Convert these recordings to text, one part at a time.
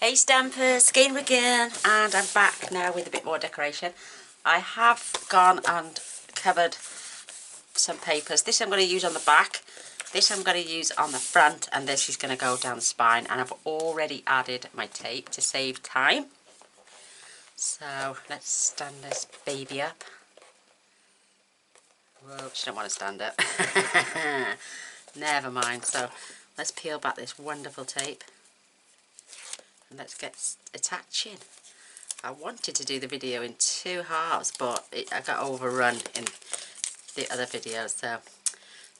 Hey Stampers, Gaynor again, and I'm back now with a bit more decoration. I have gone and covered some papers. This I'm going to use on the back, this I'm going to use on the front, and this is going to go down the spine. And I've already added my tape to save time. So let's stand this baby up. Whoa, she don't want to stand up. Never mind. So let's peel back this wonderful tape. And let's get attaching. I wanted to do the video in 2 halves, but I got overrun in the other video, so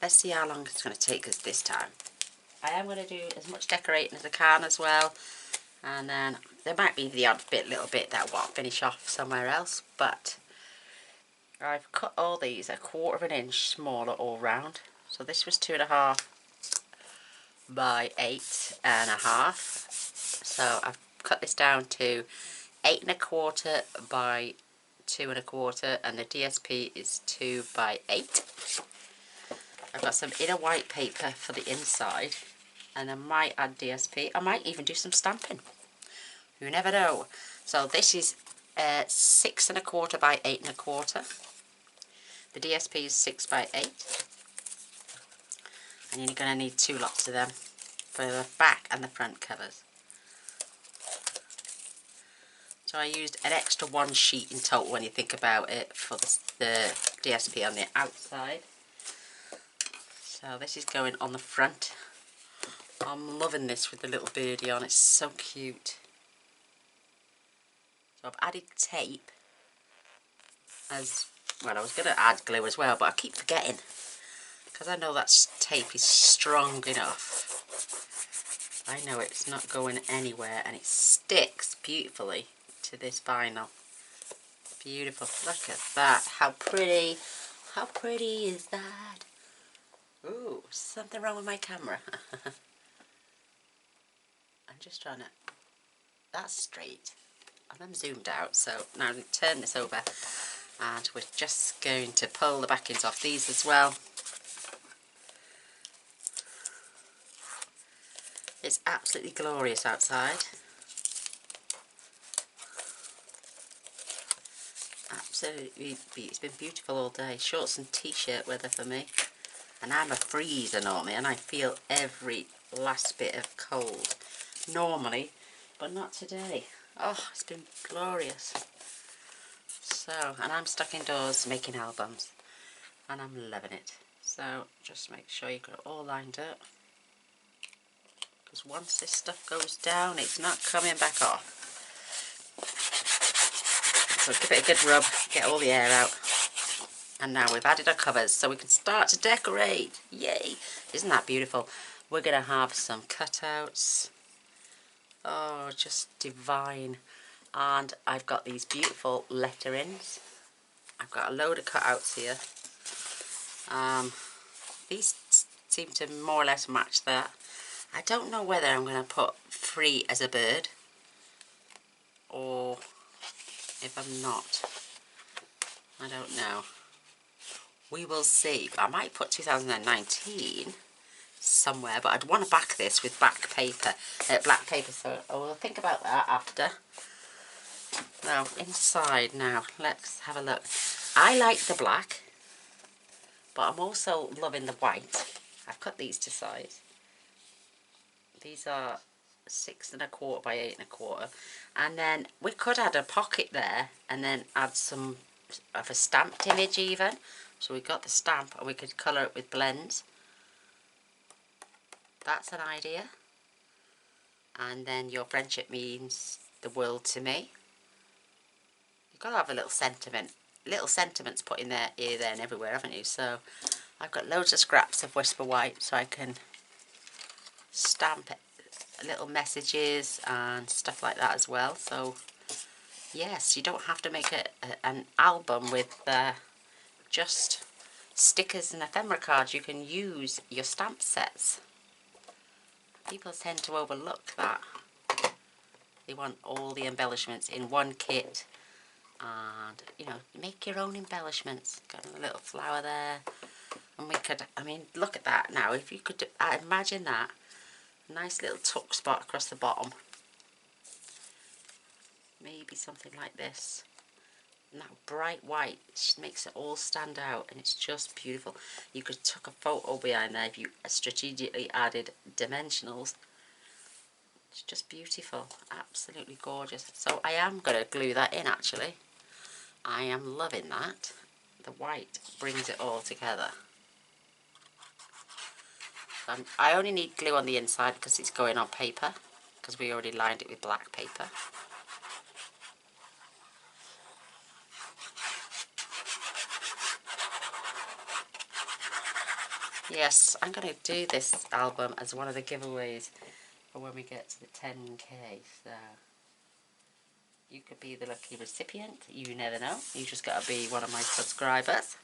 let's see how long it's going to take us this time. I am going to do as much decorating as I can as well, and then there might be the odd little bit that I want to finish off somewhere else, but I've cut all these a 1/4 inch smaller all round. So this was 2.5 by 8.5. So I've cut this down to 8.25 by 2.25, and the DSP is 2 by 8. I've got some inner white paper for the inside, and I might add DSP. I might even do some stamping. You never know. So this is 6.25 by 8.25. The DSP is 6 by 8. And you're going to need 2 lots of them for the back and the front covers. So I used an extra 1 sheet in total when you think about it for the DSP on the outside. So this is going on the front. I'm loving this with the little birdie on, it's so cute. So I've added tape as well. I was going to add glue as well, but I keep forgetting because I know that tape is strong enough. I know it's not going anywhere, and it sticks beautifully to this vinyl. Beautiful. Look at that. How pretty. How pretty is that? Ooh, something wrong with my camera. I'm just trying to... That's straight. I'm zoomed out, so now I'm going to turn this over, and we're just going to pull the backings off these as well. It's absolutely glorious outside. Absolutely, it's been beautiful all day. Shorts and t-shirt weather for me. And I'm a freezer normally, and I feel every last bit of cold normally, but not today. Oh, it's been glorious. So, and I'm stuck indoors making albums, and I'm loving it. So just make sure you got it all lined up, because once this stuff goes down, it's not coming back off. So give it a good rub, get all the air out. And now we've added our covers, so we can start to decorate. Yay! Isn't that beautiful? We're going to have some cutouts. Oh, just divine. And I've got these beautiful letterings. I've got a load of cutouts here. These seem to more or less match that. I don't know whether I'm going to put free as a bird, or if I'm not. I don't know. We will see. I might put 2019 somewhere, but I'd want to back this with black paper, so I will think about that after. Now, inside now, let's have a look. I like the black, but I'm also loving the white. I've cut these to size. These are 6.25 by 8.25, and then we could add a pocket there, and then add some of a stamped image even. So we got the stamp, and we could colour it with blends. That's an idea. And then your friendship means the world to me. You've got to have a little sentiment. Little sentiments put in there, here, there and everywhere, haven't you? So I've got loads of scraps of Whisper White, so I can stamp little messages and stuff like that as well. So yes, you don't have to make an album with just stickers and ephemera cards. You can use your stamp sets. People tend to overlook that. They want all the embellishments in one kit, and you know, make your own embellishments. Got a little flower there, and we could, I mean, look at that now. If you could imagine that, nice little tuck spot across the bottom. maybe something like this. And that bright white makes it all stand out, and it's just beautiful. You could tuck a photo behind there if you strategically added dimensionals. It's just beautiful, absolutely gorgeous. So I am going to glue that in actually. I am loving that. The white brings it all together. I only need glue on the inside because it's going on paper, because we already lined it with black paper. Yes, I'm going to do this album as one of the giveaways for when we get to the 10k. So you could be the lucky recipient. You never know. You just got to be one of my subscribers.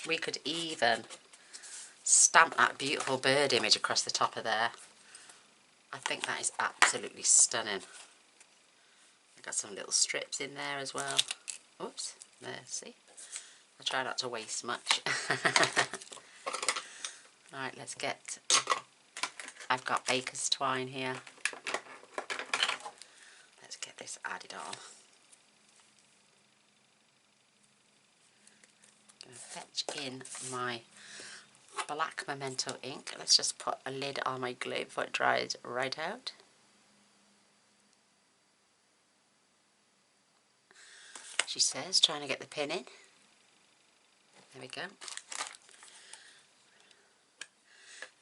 We could even stamp that beautiful bird image across the top of there. I think that is absolutely stunning. I've got some little strips in there as well. Oops, there, see? I try not to waste much. Right, let's get... I've got baker's twine here. Let's get this added on. I'm going to fetch in my black Memento ink. Let's just put a lid on my glue before it dries right out. She says, trying to get the pin in. There we go.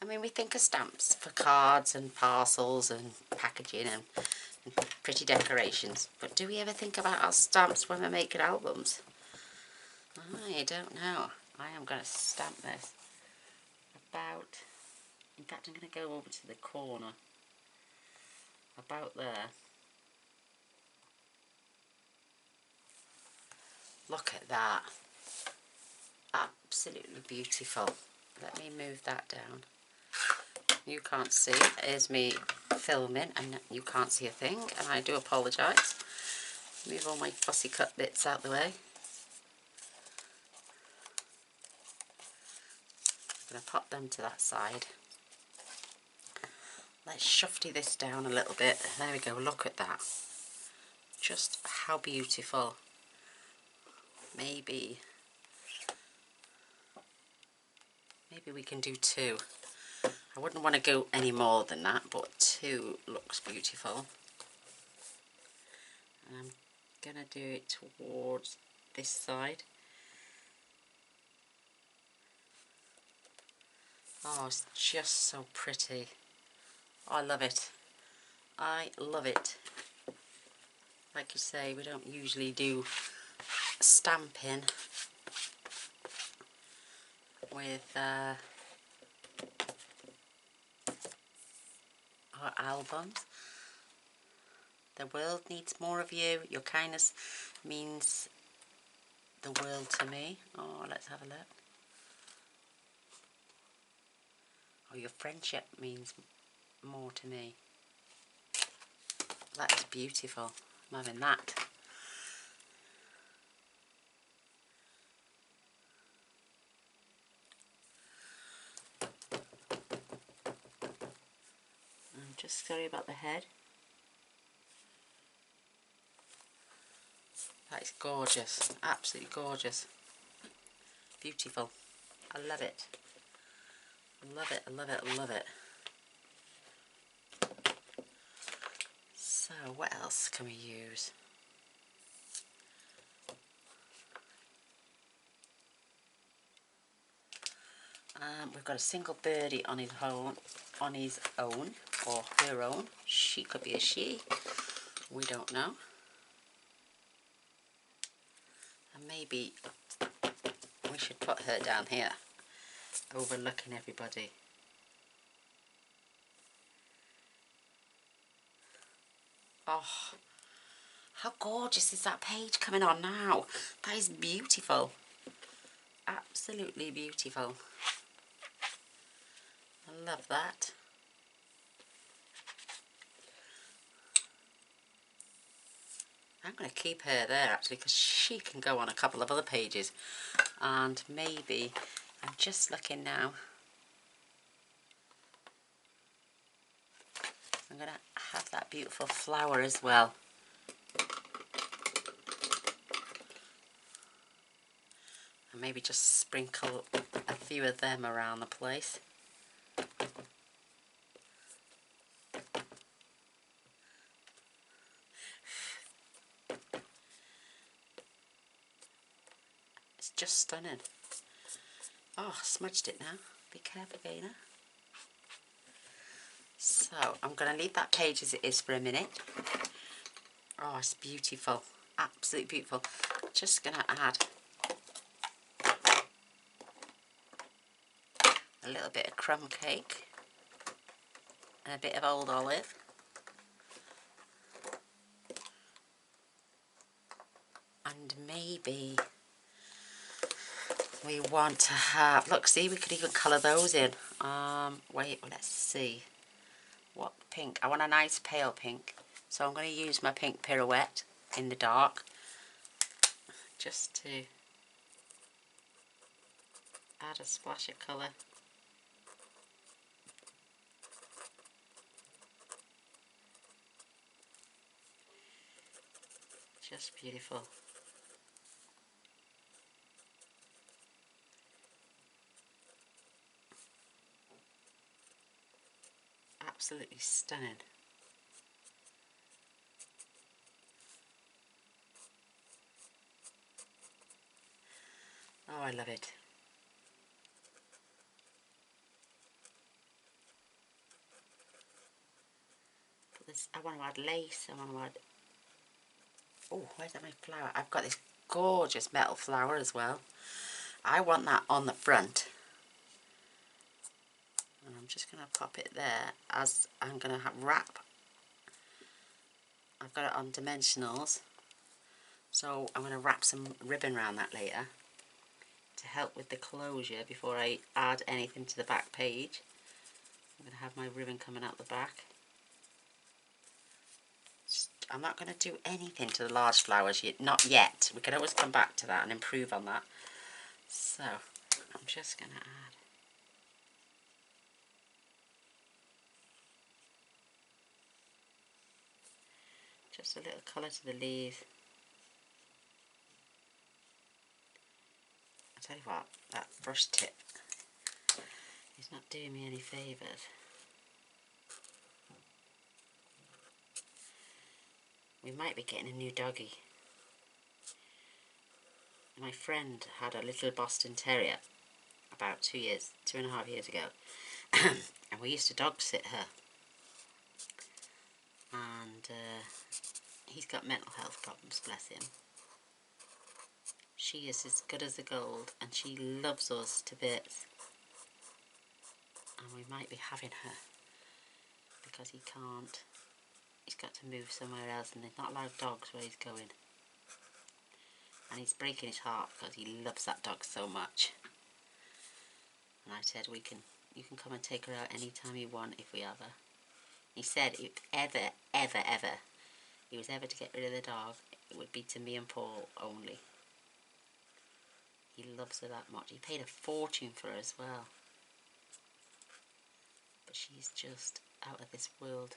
I mean, we think of stamps for cards and parcels and packaging and pretty decorations, but do we ever think about our stamps when we're making albums? I don't know. I am going to stamp this about, in fact I'm going to go over to the corner, about there. Look at that. Absolutely beautiful. Let me move that down. You can't see. Here's me filming and you can't see a thing, and I do apologise. Move all my fussy cut bits out the way. I'm going to pop them to that side. Let's shufty this down a little bit. There we go, look at that. Just how beautiful. Maybe we can do two. I wouldn't want to go any more than that, but two looks beautiful. And I'm going to do it towards this side. Oh, it's just so pretty. I love it. I love it. Like you say, we don't usually do stamping with our albums. The world needs more of you. Your kindness means the world to me. Oh, let's have a look. Oh, your friendship means more to me. That's beautiful. I'm having that. I'm just sorry about the head. That is gorgeous. Absolutely gorgeous. Beautiful. I love it. I love it, I love it, I love it. So, what else can we use? We've got a single birdie on his own, or her own. She could be a she. We don't know. And maybe we should put her down here, overlooking everybody. Oh, how gorgeous is that page coming on now? That is beautiful. Absolutely beautiful. I love that. I'm going to keep her there actually, because she can go on a couple of other pages. And maybe, I'm just looking now. I'm going to have that beautiful flower as well. And maybe just sprinkle a few of them around the place. It's just stunning. Oh, I smudged it now. Be careful, Gaynor. So, I'm going to leave that page as it is for a minute. Oh, it's beautiful. Absolutely beautiful. Just going to add a little bit of crumb cake and a bit of old olive. And maybe we want to have, look, see, we could even colour those in. Wait, let's see. What pink? I want a nice pale pink. So I'm going to use my pink pirouette in the dark. Just to add a splash of colour. Just beautiful. Absolutely stunning. Oh, I love it. I want to add lace. I want to add... Oh, where's that my flower? I've got this gorgeous metal flower as well. I want that on the front. And I'm just going to pop it there as I'm going to wrap. I've got it on dimensionals. So I'm going to wrap some ribbon around that later to help with the closure before I add anything to the back page. I'm going to have my ribbon coming out the back. I'm not going to do anything to the large flowers yet, not yet. We can always come back to that and improve on that. So I'm just going to add just a little colour to the leaves. I tell you what, that brush tip is not doing me any favours. We might be getting a new doggy. My friend had a little Boston Terrier about 2.5 years ago. And we used to dog sit her. And he's got mental health problems, bless him. She is as good as a gold and she loves us to bits. And we might be having her because he's got to move somewhere else and they're not allowed dogs where he's going. And he's breaking his heart because he loves that dog so much. And I said, you can come and take her out anytime you want if we have her. He said if ever he was ever to get rid of the dog, it would be to me and Paul only. He loves her that much. He paid a fortune for her as well. But she's just out of this world.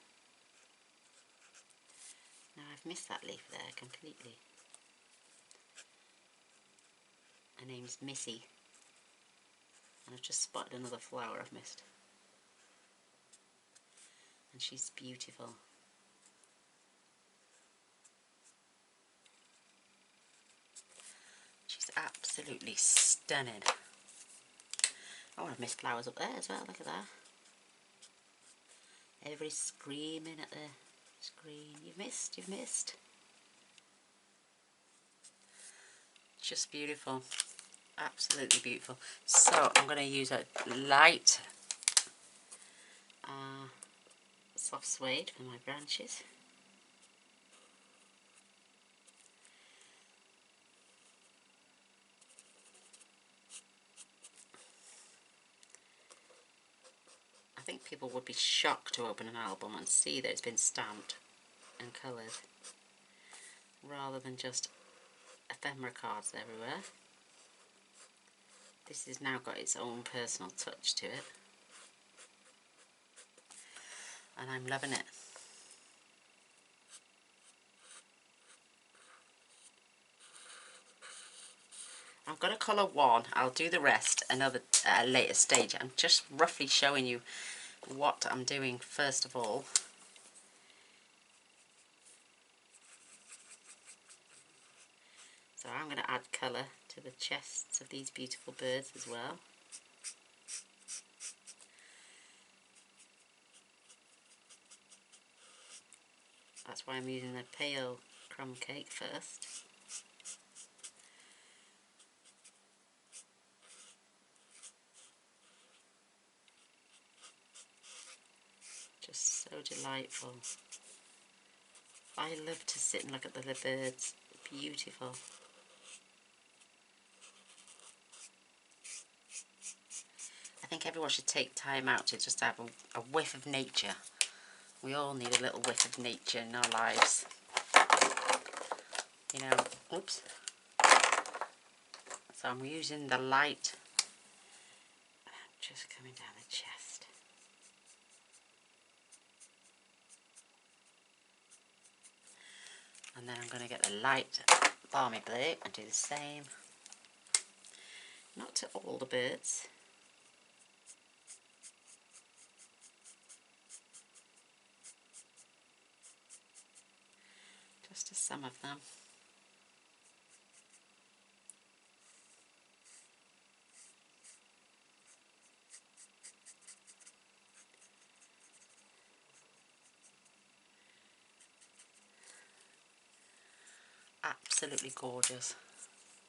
Now I've missed that leaf there completely. Her name's Missy. And I've just spotted another flower I've missed. And she's beautiful. She's absolutely stunning. Oh, I've missed flowers up there as well, look at that. Everybody's screaming at the screen. You've missed. Just beautiful. Absolutely beautiful. So I'm going to use a light soft suede for my branches. I think people would be shocked to open an album and see that it's been stamped and coloured rather than just ephemera cards everywhere. This has now got its own personal touch to it and I'm loving it. going to colour one. I'll do the rest another at a later stage. I'm just roughly showing you what I'm doing first of all. So I'm going to add colour to the chests of these beautiful birds as well. That's why I'm using the pale crumb cake first. Just so delightful. I love to sit and look at the birds. Beautiful. I think everyone should take time out to just have a whiff of nature. We all need a little whiff of nature in our lives. You know, oops. So I'm using the light. Just coming down the chest. And then I'm going to get the light balmy blue and do the same. Not to all the birds. Just to some of them. Absolutely gorgeous.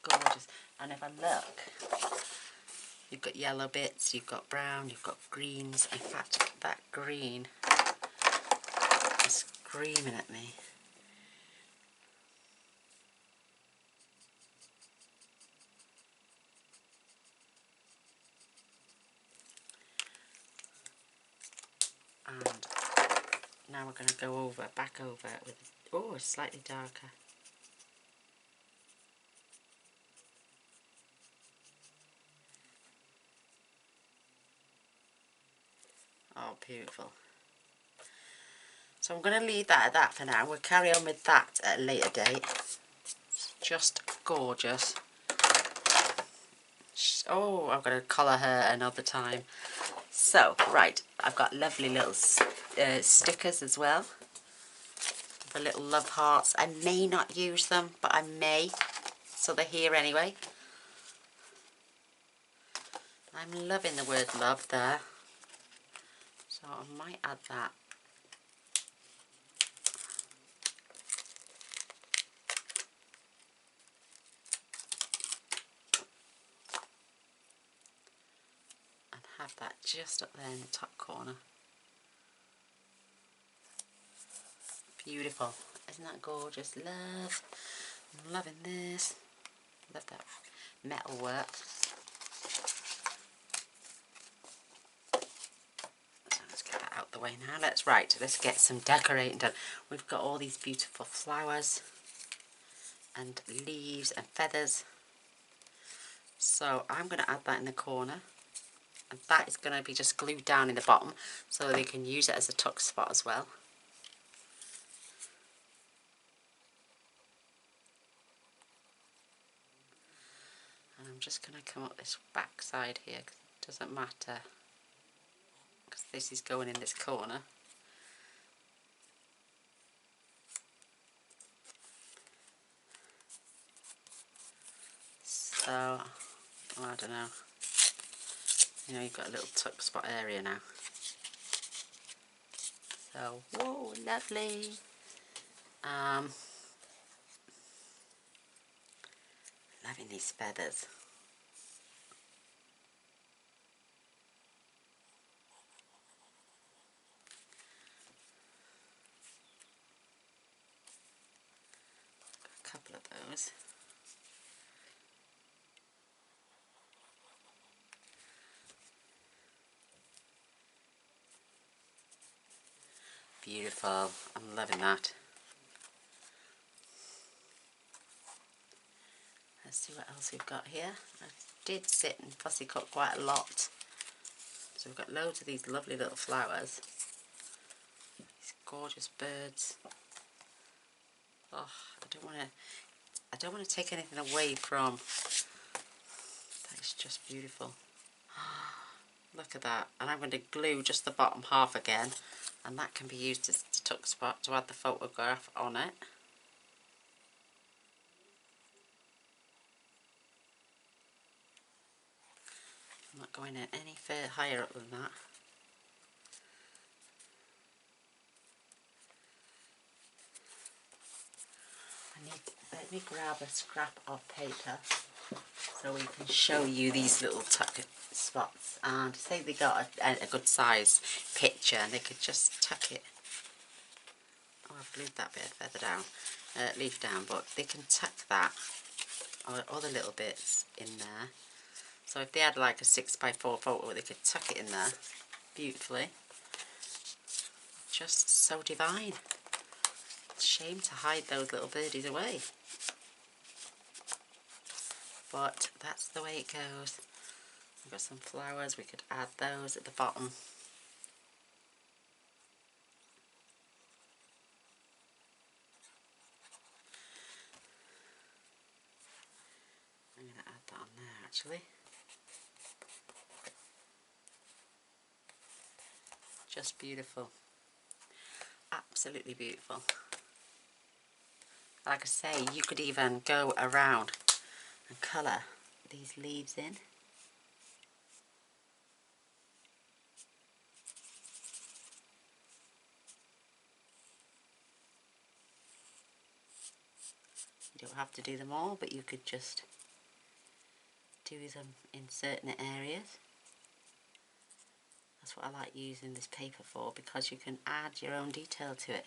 Gorgeous. And if I look, you've got yellow bits, you've got brown, you've got greens. In fact, that green is screaming at me. And now we're going to go over, back over with, oh, slightly darker. Oh, beautiful. So I'm going to leave that at that for now. We'll carry on with that at a later date. It's just gorgeous. Oh, I'm going to colour her another time. So, right, I've got lovely little stickers as well. The little love hearts. I may not use them, but I may. So they're here anyway. I'm loving the word love there. So I might add that. And have that just up there in the top corner. Beautiful. Isn't that gorgeous? Love. I'm loving this. Love that metal work. So let's get that out the way now. Let's get some decorating done. We've got all these beautiful flowers and leaves and feathers. So I'm going to add that in the corner. And that is going to be just glued down in the bottom so they can use it as a tuck spot as well. And I'm just going to come up this back side here, because it doesn't matter, because this is going in this corner. So, I don't know, you know, you've got a little tuck spot area now. So, whoa, lovely. Loving these feathers. Got a couple of those. Beautiful. I'm loving that. Let's see what else we've got here. I did sit and fussy cut quite a lot. So we've got loads of these lovely little flowers. These gorgeous birds. Oh, I don't want to take anything away from is just beautiful. Look at that. And I'm going to glue just the bottom half again, and that can be used as a tuck spot to add the photograph on it. I'm not going in any further higher up than that. Let me grab a scrap of paper so we can show you these little tuck spots, and say they got a good size picture and they could just tuck it. Oh, I've glued that bit further down, leaf down, but they can tuck that or other little bits in there. So if they had like a 6x4 photo, they could tuck it in there beautifully. Just so divine. Shame to hide those little birdies away, but that's the way it goes. We've got some flowers, we could add those at the bottom. I'm going to add that on there actually. Just beautiful. Absolutely beautiful. Like I say, you could even go around and colour these leaves in. You don't have to do them all, but you could just do them in certain areas. That's what I like using this paper for, because you can add your own detail to it.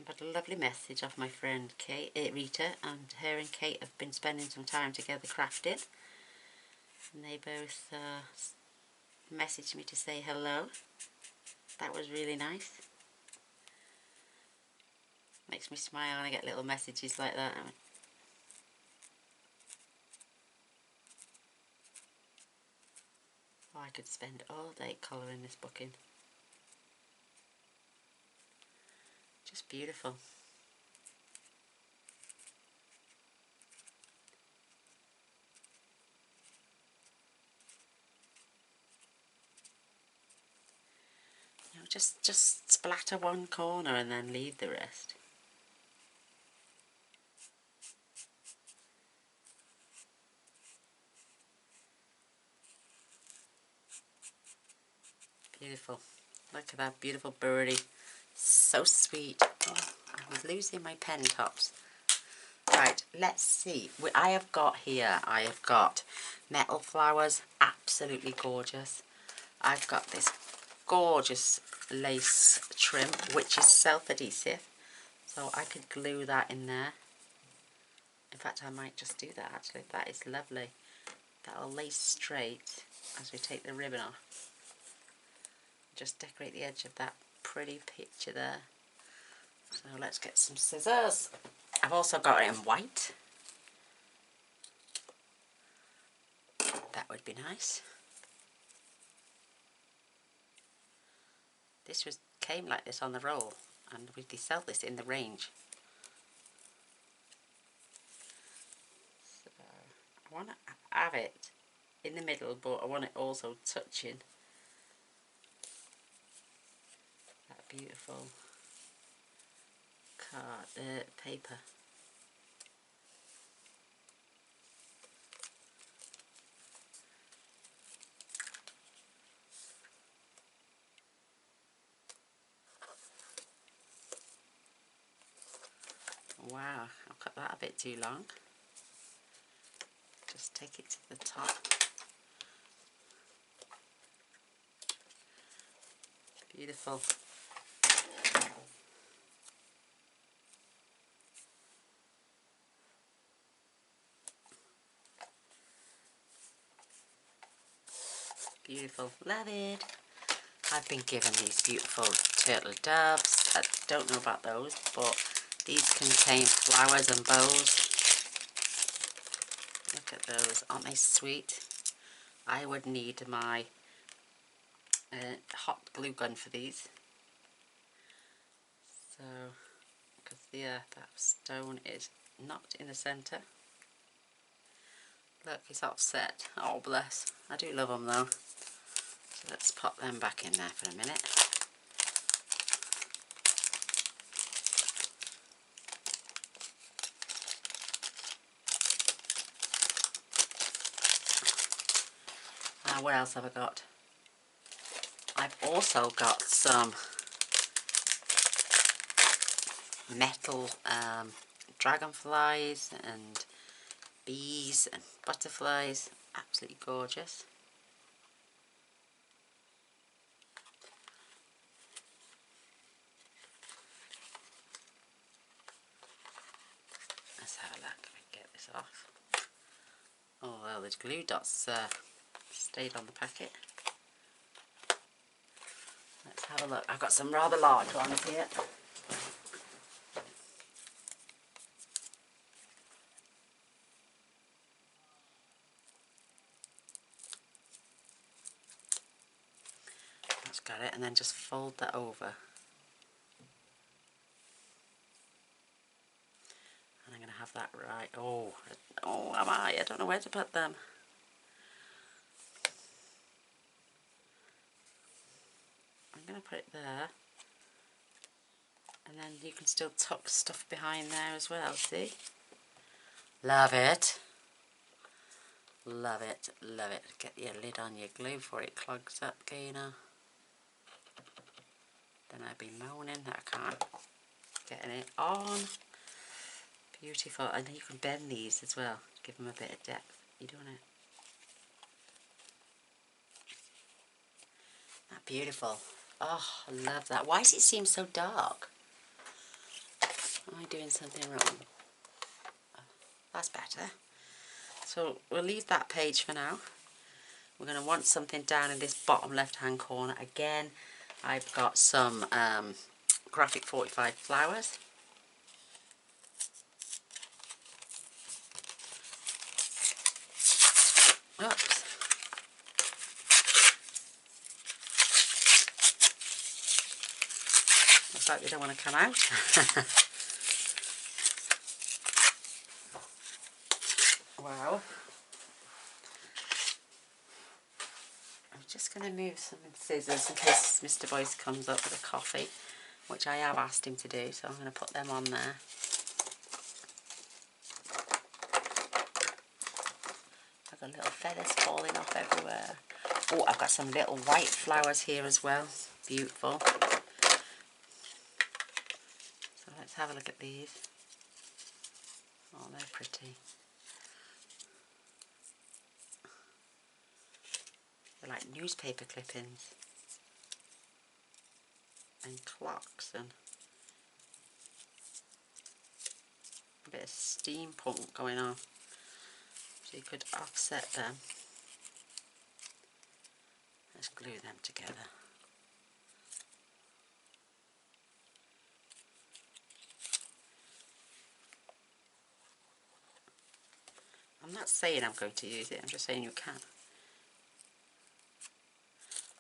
I've had a lovely message off my friend Rita, and her and Kate have been spending some time together crafting, and they both messaged me to say hello. That was really nice. Makes me smile when I get little messages like that. Oh, I could spend all day colouring this book in. Just beautiful. You know, just splatter one corner and then leave the rest. Beautiful. Look at that beautiful birdie. So sweet. Oh, I was losing my pen tops. Right, let's see. I have got metal flowers, absolutely gorgeous. I've got this gorgeous lace trim, which is self-adhesive, so I could glue that in there. In fact, I might just do that actually. That is lovely. That'll lace straight as we take the ribbon off. Just decorate the edge of that pretty picture there. So let's get some scissors. I've also got it in white. That would be nice. This came like this on the roll, and we sell this in the range. So I want to have it in the middle, but I want it also touching that beautiful paper. Wow, I've cut that a bit too long. Just take it to the top. Beautiful. Beautiful. Love it. I've been given these beautiful turtle doves. I don't know about those, but these contain flowers and bows. Look at those. Aren't they sweet? I would need my hot glue gun for these. So, because that stone is not in the centre. Look, it's offset. Oh bless. I do love them though. So let's pop them back in there for a minute. Now what else have I got? I've also got some metal dragonflies and bees and butterflies. Absolutely gorgeous. Let's have a look. Let me get this off. Oh well, the glue dots stayed on the packet. Let's have a look. I've got some rather large ones here. That's got it, and then just fold that over. And I'm going to have that right. Oh, am I? I don't know where to put them. I'm going to put it there. And then you can still tuck stuff behind there as well, see? Love it. Love it, love it. Get your lid on your glue before it clogs up, Gaynor. Then I'd be moaning that I can't get it on. Beautiful. And you can bend these as well, give them a bit of depth. You doing it? That beautiful. Oh, I love that. Why does it seem so dark? Am I doing something wrong? That's better. So we'll leave that page for now. We're going to want something down in this bottom left hand corner. Again, I've got some graphic 45 flowers. Oops. Looks like they don't want to come out. Wow. I'm just going to move some scissors in case Mr. Boyce comes up with a coffee, which I have asked him to do, so I'm going to put them on there. I've got little feathers falling off everywhere. Oh, I've got some little white flowers here as well. Beautiful. So let's have a look at these. Oh, they're pretty. They're like newspaper clippings and clocks and a bit of steampunk going on. So you could offset them. Let's glue them together. I'm not saying I'm going to use it, I'm just saying you can.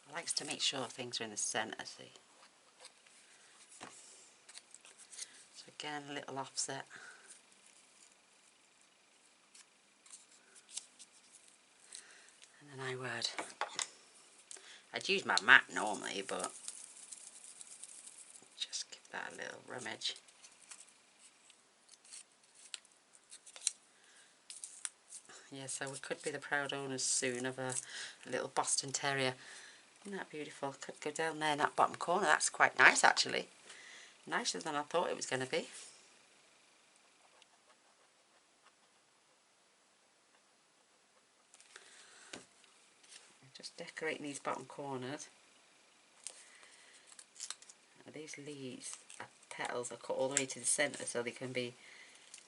I like to make sure things are in the centre, see. So again, a little offset. And then I'd use my mat normally, but just give that a little rummage. Yeah, so we could be the proud owners soon of a little Boston Terrier. Isn't that beautiful? Could go down there in that bottom corner. That's quite nice actually. Nicer than I thought it was going to be. Just decorating these bottom corners. These leaves, petals are cut all the way to the centre so they can be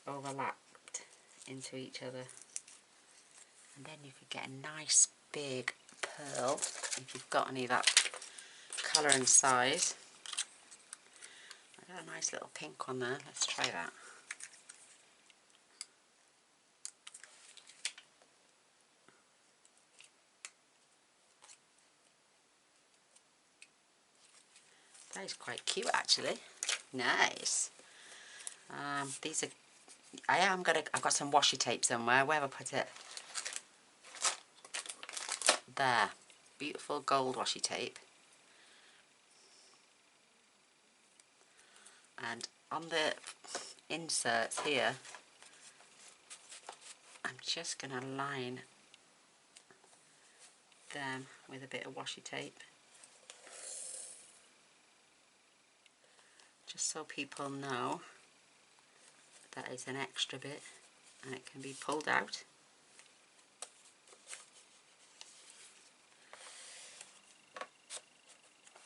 overlapped into each other. And then you could get a nice big pearl if you've got any of that colour and size. I got a nice little pink one there. Let's try that. That is quite cute actually. Nice. These are, I've got some washi tape somewhere. Where have I put it? There. Beautiful gold washi tape. And on the inserts here, I'm just going to line them with a bit of washi tape. Just so people know that it's an extra bit and it can be pulled out.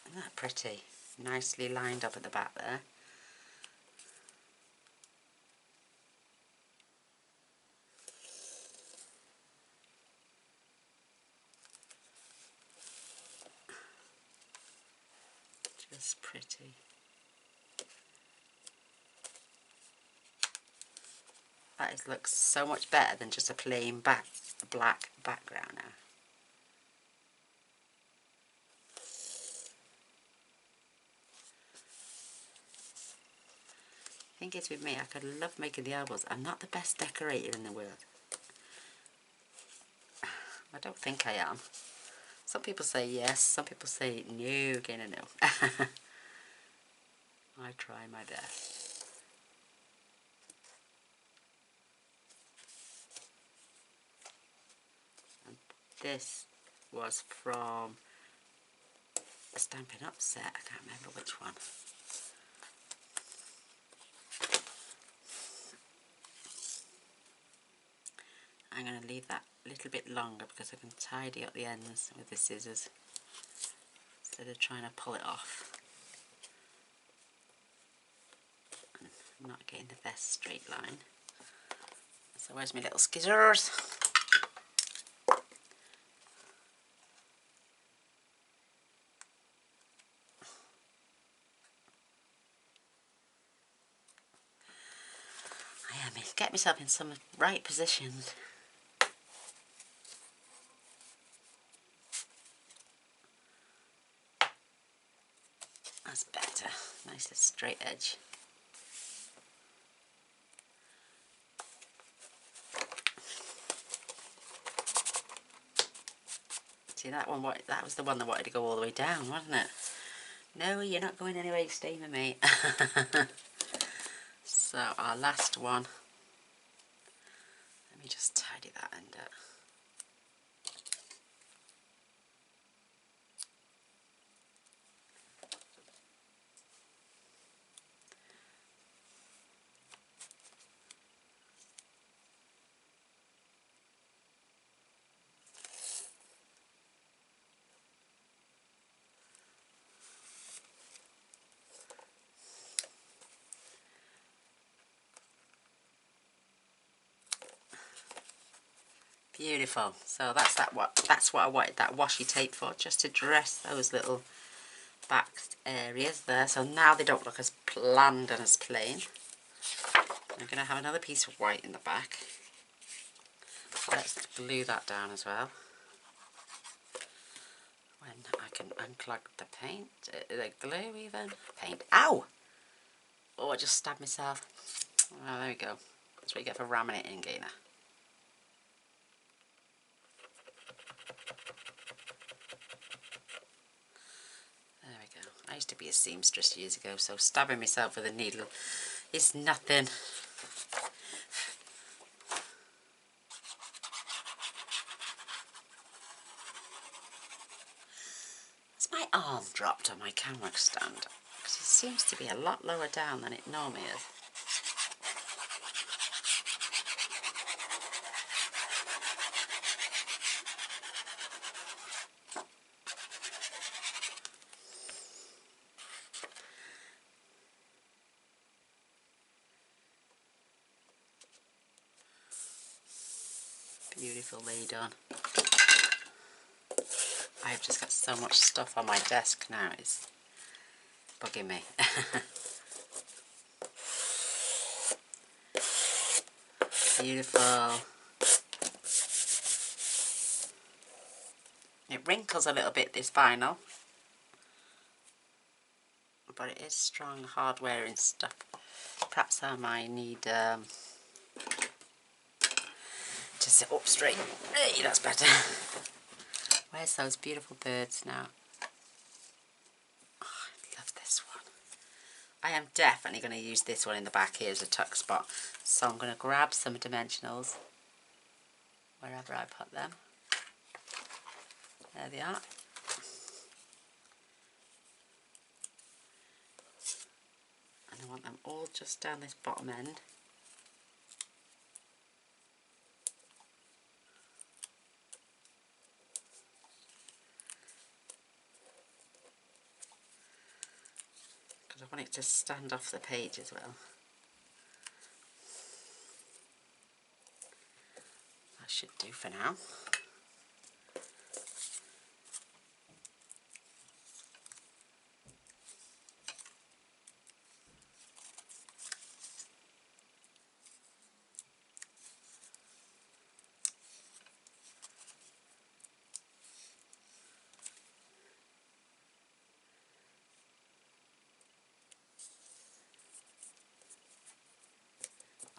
Isn't that pretty? Nicely lined up at the back there. Just pretty. That looks so much better than just a plain black background now. The thing is with me, I could love making the elbows. I'm not the best decorator in the world. I don't think I am. Some people say yes, some people say no, Gaynor, no. I try my best. And this was from a Stampin' Up set, I can't remember which one. I'm going to leave that a little bit longer because I can tidy up the ends with the scissors instead of trying to pull it off. And I'm not getting the best straight line. So where's my little scissors? I am get myself in some right positions. That's better. Nice and straight edge. See that one? That was the one that wanted to go all the way down, wasn't it? No, you're not going anywhere. You're staying with me. So our last one. Let me just tidy that end up. Beautiful. So that's what I wanted that washi tape for, just to dress those little back areas there. So now they don't look as bland and as plain. I'm going to have another piece of white in the back. Let's glue that down as well. When I can unclog the paint, the glue even. Paint. Ow! Oh, I just stabbed myself. Oh, there we go. That's what you get for ramming it in, Gaynor. There we go. I used to be a seamstress years ago, so stabbing myself with a needle is nothing. Has my arm dropped on my camera stand? Because it seems to be a lot lower down than it normally is. Beautiful laid on. I've just got so much stuff on my desk now, it's bugging me. Beautiful. It wrinkles a little bit, this vinyl, but it is strong hard wearing stuff. Perhaps I might need to sit up straight. Hey, that's better. Where's those beautiful birds now? Oh, I love this one. I am definitely going to use this one in the back here as a tuck spot. So I'm going to grab some dimensionals wherever I put them. There they are. And I want them all just down this bottom end. Because I want it to stand off the page as well. That should do for now.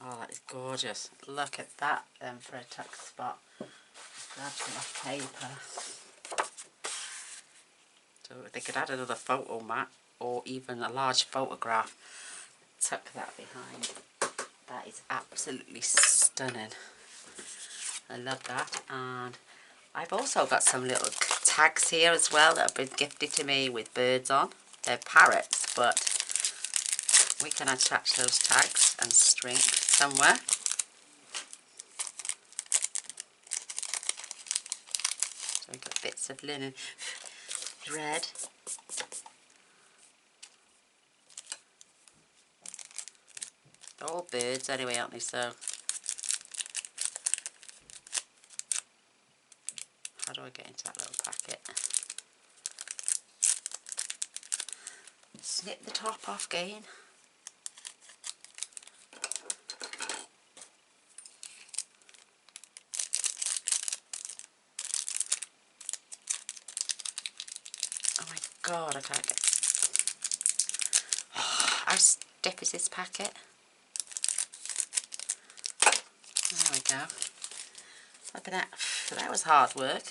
Oh, that is gorgeous. Look at that then for a tuck spot. Grab some off paper. So they could add another photo mat or even a large photograph. Tuck that behind. That is absolutely stunning. I love that. And I've also got some little tags here as well that have been gifted to me with birds on. They're parrots, but we can attach those tags and string somewhere. So we've got bits of linen thread. They're all birds anyway, aren't they? So how do I get into that little packet? Snip the top off again. Oh my god, I can't get... Oh, how stiff is this packet? There we go. Look at that. That was hard work.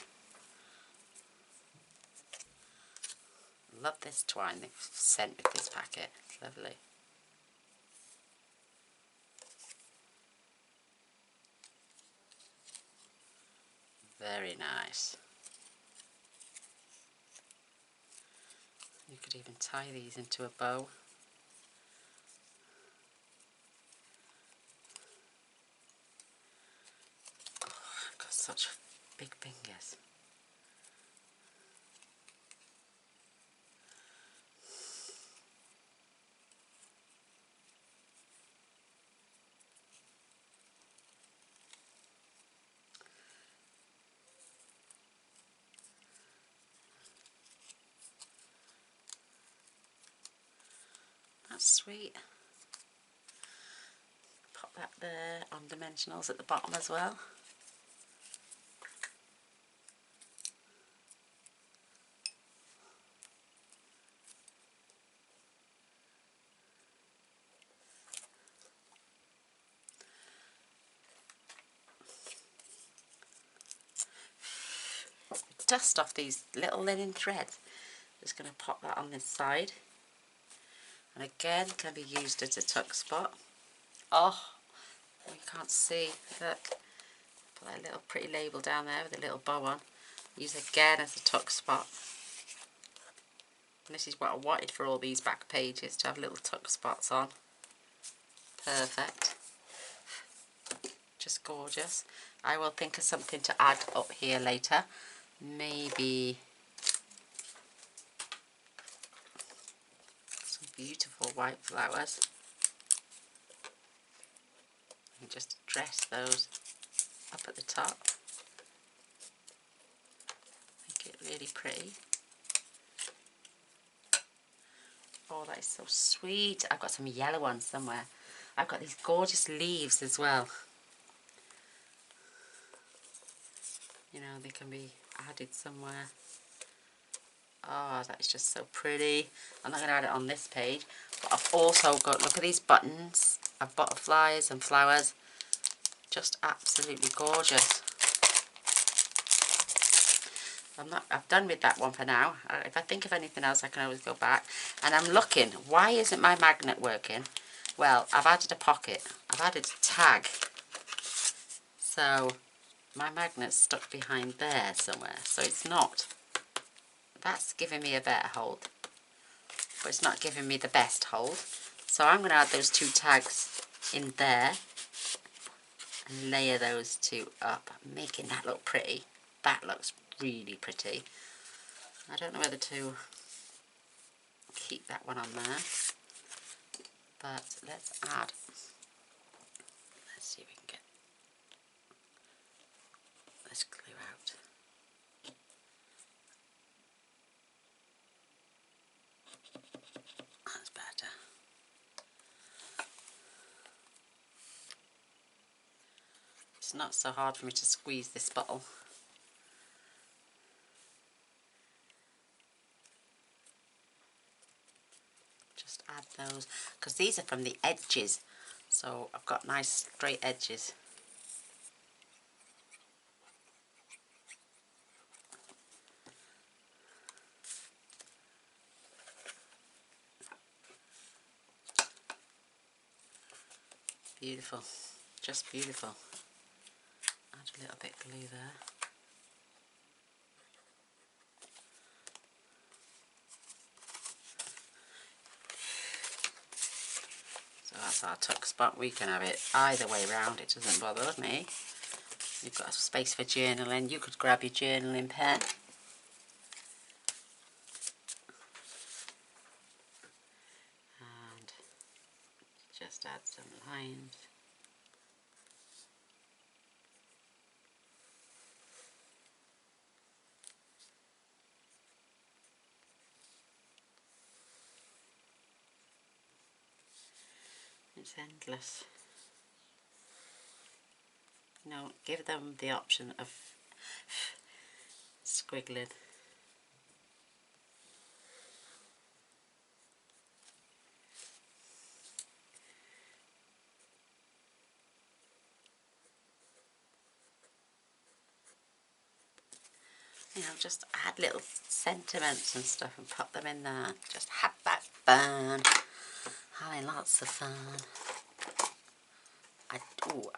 Love this twine they've sent with this packet. It's lovely. Very nice. You could even tie these into a bow. Oh, I've got such big fingers. That's sweet. Pop that there on dimensionals at the bottom as well. Dust off these little linen threads. Just going to pop that on this side. And again, can be used as a tuck spot. Oh, you can't see. Look. Put that little pretty label down there with a little bow on. Use again as a tuck spot. And this is what I wanted for all these back pages, to have little tuck spots on. Perfect. Just gorgeous. I will think of something to add up here later. Maybe some beautiful white flowers. And just dress those up at the top. Make it really pretty. Oh, that is so sweet. I've got some yellow ones somewhere. I've got these gorgeous leaves as well. You know, they can be added somewhere. Oh, that is just so pretty. I'm not going to add it on this page, but I've also got, look at these buttons of butterflies and flowers. Just absolutely gorgeous. I've done with that one for now. If I think of anything else, I can always go back. And I'm looking, why isn't my magnet working? Well, I've added a pocket. I've added a tag. So my magnet's stuck behind there somewhere. So it's not. That's giving me a better hold. But it's not giving me the best hold. So I'm going to add those two tags in there. And layer those two up, making that look pretty. That looks really pretty. I don't know whether to keep that one on there, but let's add, let's see if we can get this glue out. That's better. It's not so hard for me to squeeze this bottle. Just add those, because these are from the edges, so I've got nice straight edges. Beautiful, just beautiful. Add a little bit of glue there. So that's our tuck spot. We can have it either way round, it doesn't bother me. You've got a space for journaling. You could grab your journaling pen. And just add some lines. It's endless. No, give them the option of squiggling. You know, just add little sentiments and stuff and put them in there. Just have that fun. Having lots of fun.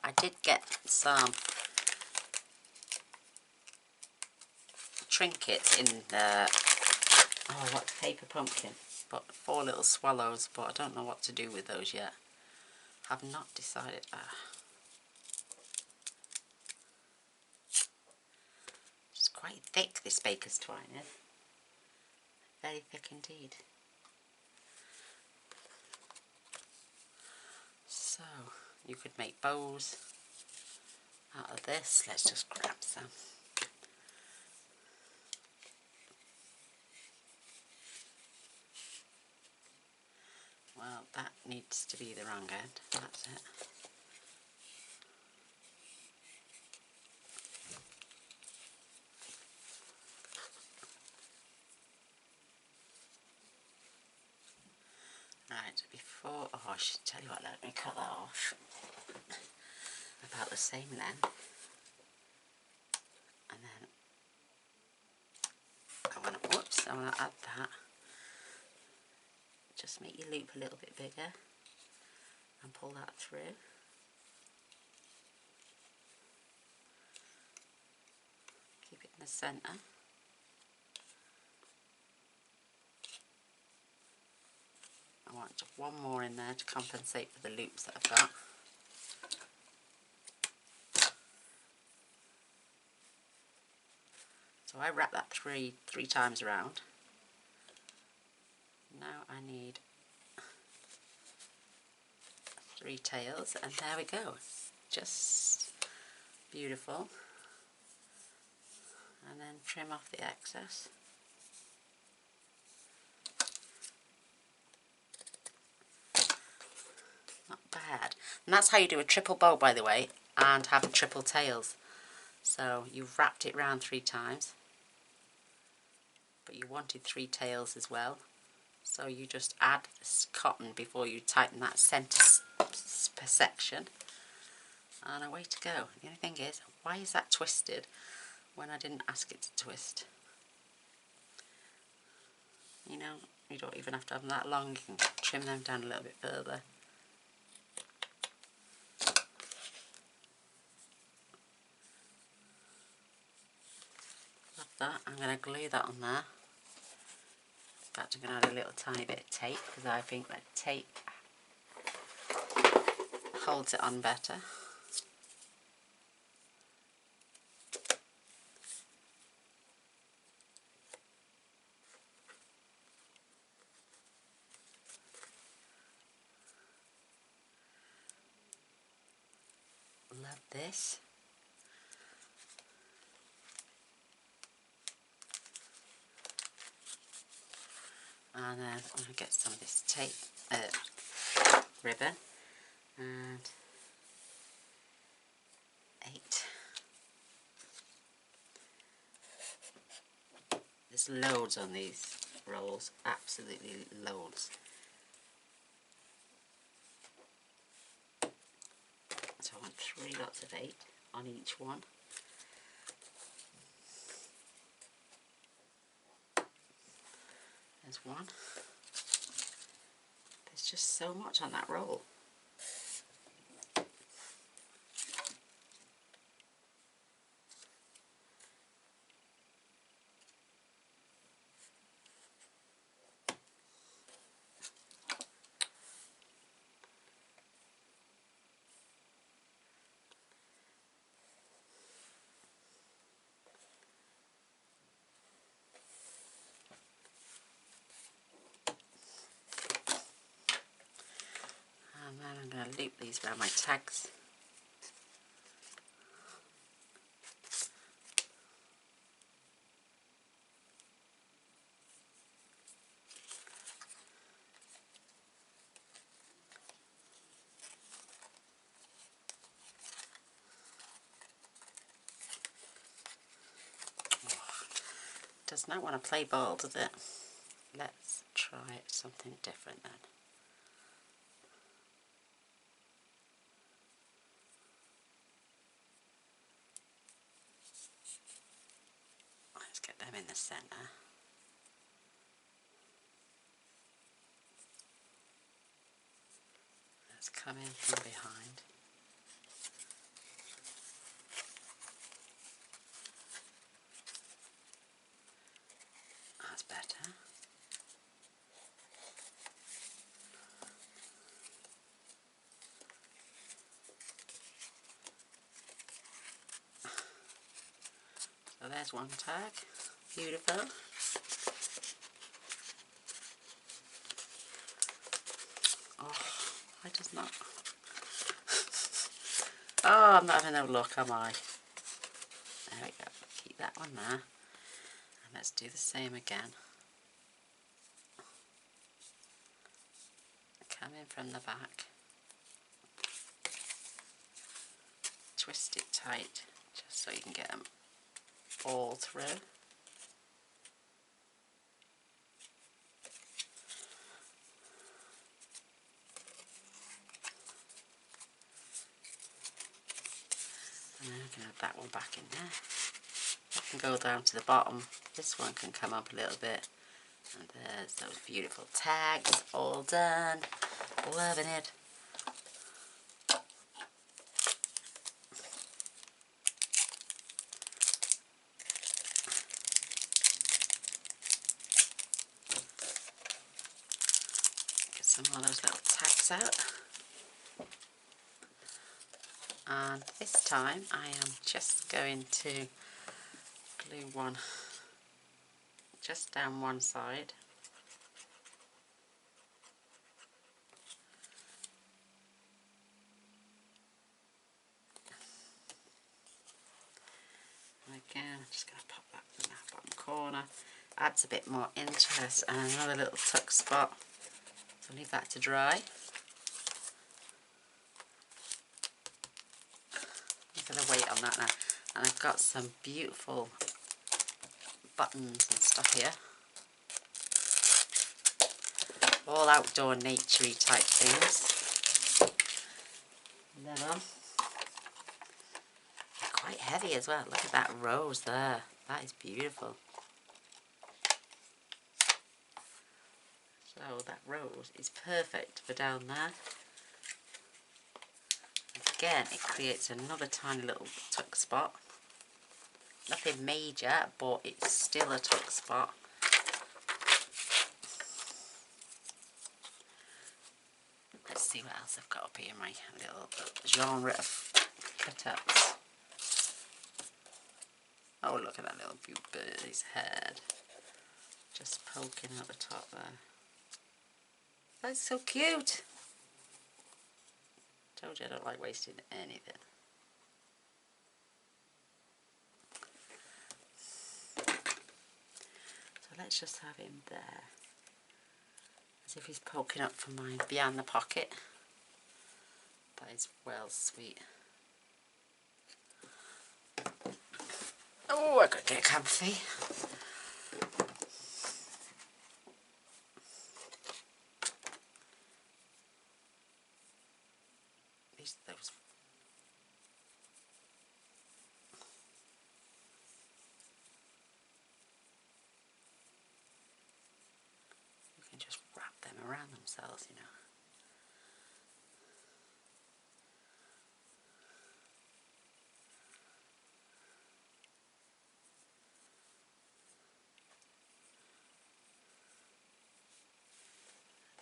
I did get some trinkets in the, oh, what, paper pumpkin. But 4 little swallows, but I don't know what to do with those yet. Have not decided. It's quite thick, this baker's twine is. Very thick indeed. So, you could make bows out of this. Let's just grab some. Well, that needs to be the wrong end. That's it. Right, before, oh, I should tell you what, let me cut that off. About the same length. And then I want to add that. Just make your loop a little bit bigger and pull that through. Keep it in the centre. I want just one more in there to compensate for the loops that I've got. So I wrap that three times around. Now I need 3 tails, and there we go. Just beautiful. And then trim off the excess. Not bad. And that's how you do a triple bow, by the way, and have triple tails. So you've wrapped it round 3 times. but you wanted 3 tails as well, so you just add this cotton before you tighten that centre section, and away to go. The only thing is, why is that twisted when I didn't ask it to twist? You know, you don't even have to have them that long, you can trim them down a little bit further. Love that. I'm going to glue that on there. In fact, I'm going to add a little tiny bit of tape, because I think that tape holds it on better. Love this. And then I'm going to get some of this tape, ribbon, and 8. There's loads on these rolls, absolutely loads. So I want 3 lots of 8 on each one. There's one. There's just so much on that roll. And then I'm going to loop these around my tags. Does not want to play ball, does it? Let's try something different then. Let's get them in the centre. Let's come in from behind. That's better. So there's one tag. Beautiful. Oh, I just not. Oh, I'm not having no luck, am I? There we go. Keep that one there. And let's do the same again. Come in from the back. Twist it tight, just so you can get them all through. And then I can add that one back in there. I can go down to the bottom. This one can come up a little bit. And there's those beautiful tags, all done. Loving it. Get some more of those little tags out. And this time I am just going to glue one just down one side. And again, I'm just going to pop that in that bottom corner. Adds a bit more interest, and another little tuck spot. So leave that to dry. Look at the weight on that now. And I've got some beautiful buttons and stuff here. all outdoor naturey type things. And then they're quite heavy as well. Look at that rose there. That is beautiful. So that rose is perfect for down there. Again, it creates another tiny little tuck spot. Nothing major, but it's still a tuck spot. Let's see what else I've got up here in my little genre of cut-ups. Oh, look at that little birdie's head. Just poking out the top there. That's so cute. Told you I don't like wasting anything. So let's just have him there. As if he's poking up from my behind the pocket. That is well sweet. Oh, I gotta get comfy. Those. You can just wrap them around themselves, you know.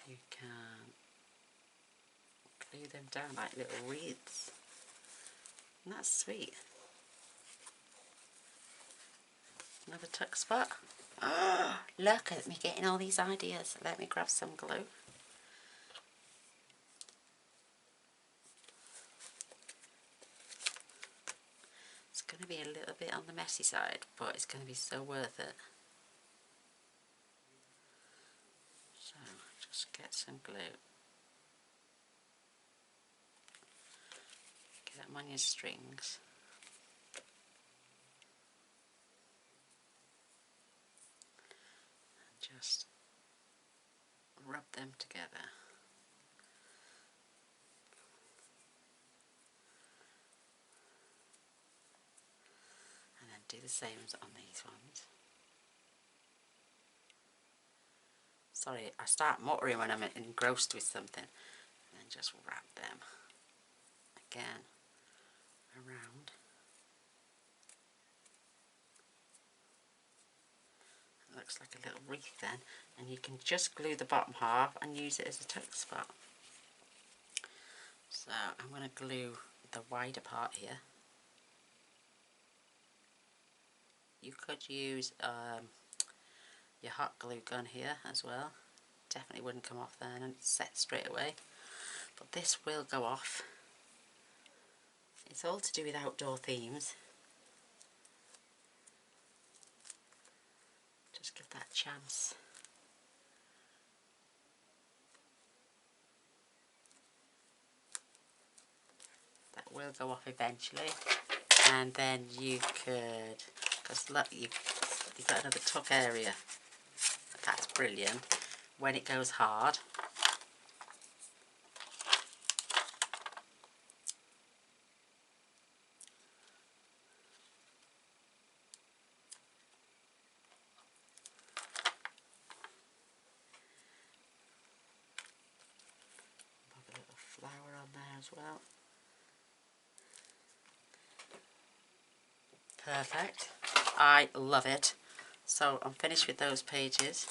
You can glue them down like little wreaths. And that's sweet. Another tuck spot. Oh, look at me getting all these ideas. Let me grab some glue. It's going to be a little bit on the messy side, but it's going to be so worth it. So, just get some glue. Get them on your strings. And just rub them together. And then do the same on these ones. Sorry, I start muttering when I'm engrossed with something. And then just wrap them again around. It looks like a little wreath then, and you can just glue the bottom half and use it as a tuck spot. So I'm going to glue the wider part here. You could use your hot glue gun here as well. Definitely wouldn't come off there and set straight away, but this will go off. It's all to do with outdoor themes. Just give that a chance. That will go off eventually, and then you could, because look, you've got another tuck area. That's brilliant. When it goes hard, pop a little flower on there as well. Perfect. I love it. So I'm finished with those pages.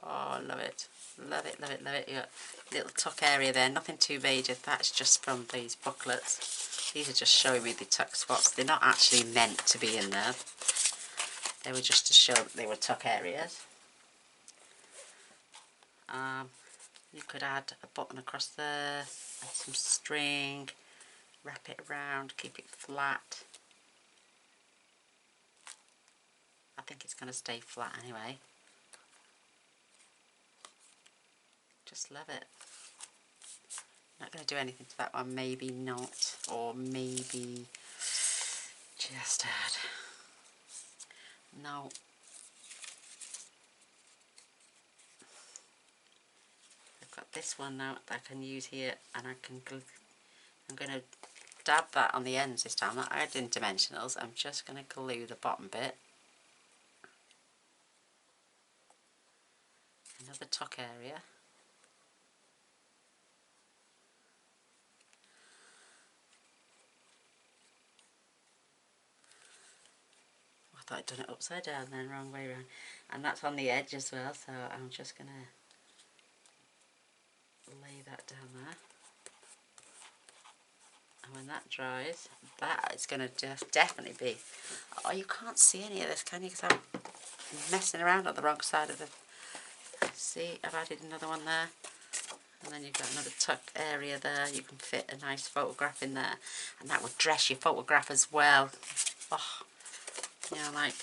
Oh, I love it. Love it, love it, love it. You got a little tuck area there, nothing too major. That's just from these booklets. These are just showing me the tuck spots. They're not actually meant to be in there. They were just to show that they were tuck areas. You could add a button across there, add some string, wrap it around, keep it flat. I think it's going to stay flat anyway. Just love it. Not going to do anything to that one, maybe not, or maybe just add. No. got this one now that I can use here, and I'm going to dab that on the ends this time. I'm not adding dimensionals, I'm just going to glue the bottom bit. Another tuck area. I thought I'd done it upside down then, wrong way around. And that's on the edge as well, so I'm just going to lay that down there. And when that dries, that is going to definitely be... Oh, you can't see any of this, can you? Because I'm messing around on the wrong side of the... See, I've added another one there. And then you've got another tuck area there. You can fit a nice photograph in there. And that would dress your photograph as well. Oh, you know, like...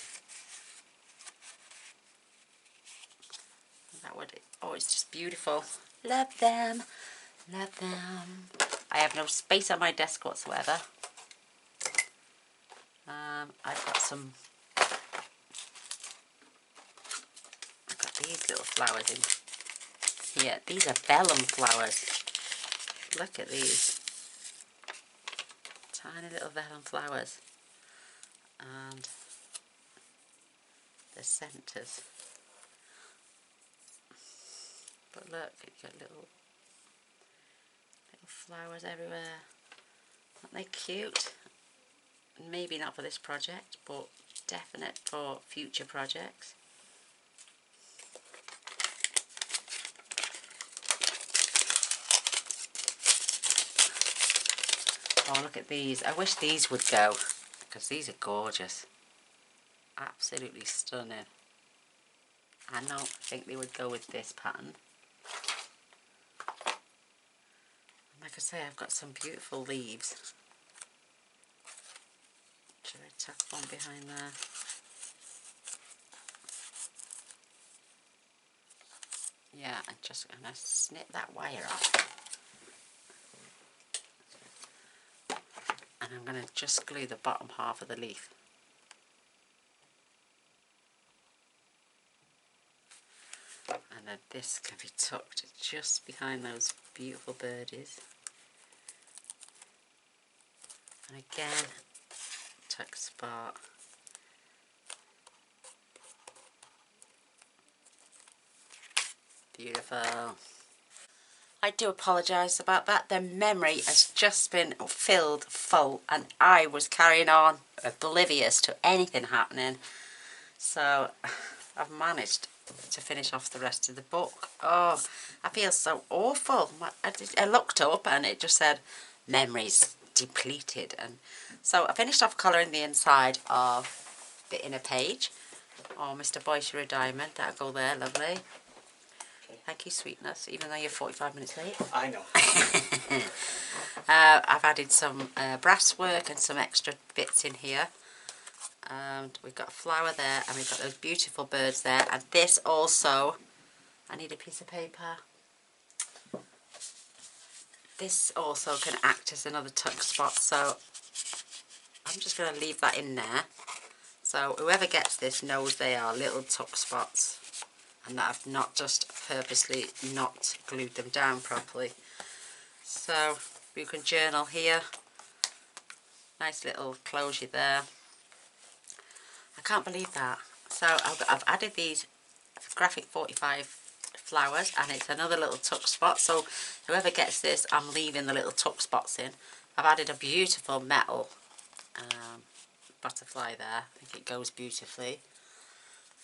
That would... Oh, it's just beautiful. Love them. Love them. I have no space on my desk whatsoever. I've got these little flowers in here. These are vellum flowers. Look at these. Tiny little vellum flowers. And the centres. But look, you got little flowers everywhere. Aren't they cute? Maybe not for this project, but definite for future projects. Oh, look at these. I wish these would go, because these are gorgeous. Absolutely stunning. I don't think they would go with this pattern. Like I say, I've got some beautiful leaves. Should I tuck one behind there? Yeah, I'm just going to snip that wire off. And I'm going to just glue the bottom half of the leaf. And then this can be tucked just behind those beautiful birdies. And again, tuck spot. Beautiful. I do apologise about that. The memory has just been filled full and I was carrying on oblivious to anything happening. So I've managed to finish off the rest of the book. Oh, I feel so awful. I looked up and it just said memories depleted, and so I finished off colouring the inside of the inner page. Oh, Mr. Boyce, you're a diamond. That'll go there, lovely. Thank you, sweetness, even though you're 45 minutes late. I know. I've added some brass work and some extra bits in here. And we've got a flower there, and we've got those beautiful birds there. And this also, I need a piece of paper. This also can act as another tuck spot, so I'm just going to leave that in there. So whoever gets this knows they are little tuck spots, and that I've not just purposely not glued them down properly. So you can journal here. Nice little closure there. I can't believe that. So I've added these graphic 45 flowers, and it's another little tuck spot. So whoever gets this, I'm leaving the little tuck spots in. I've added a beautiful metal butterfly there. I think it goes beautifully.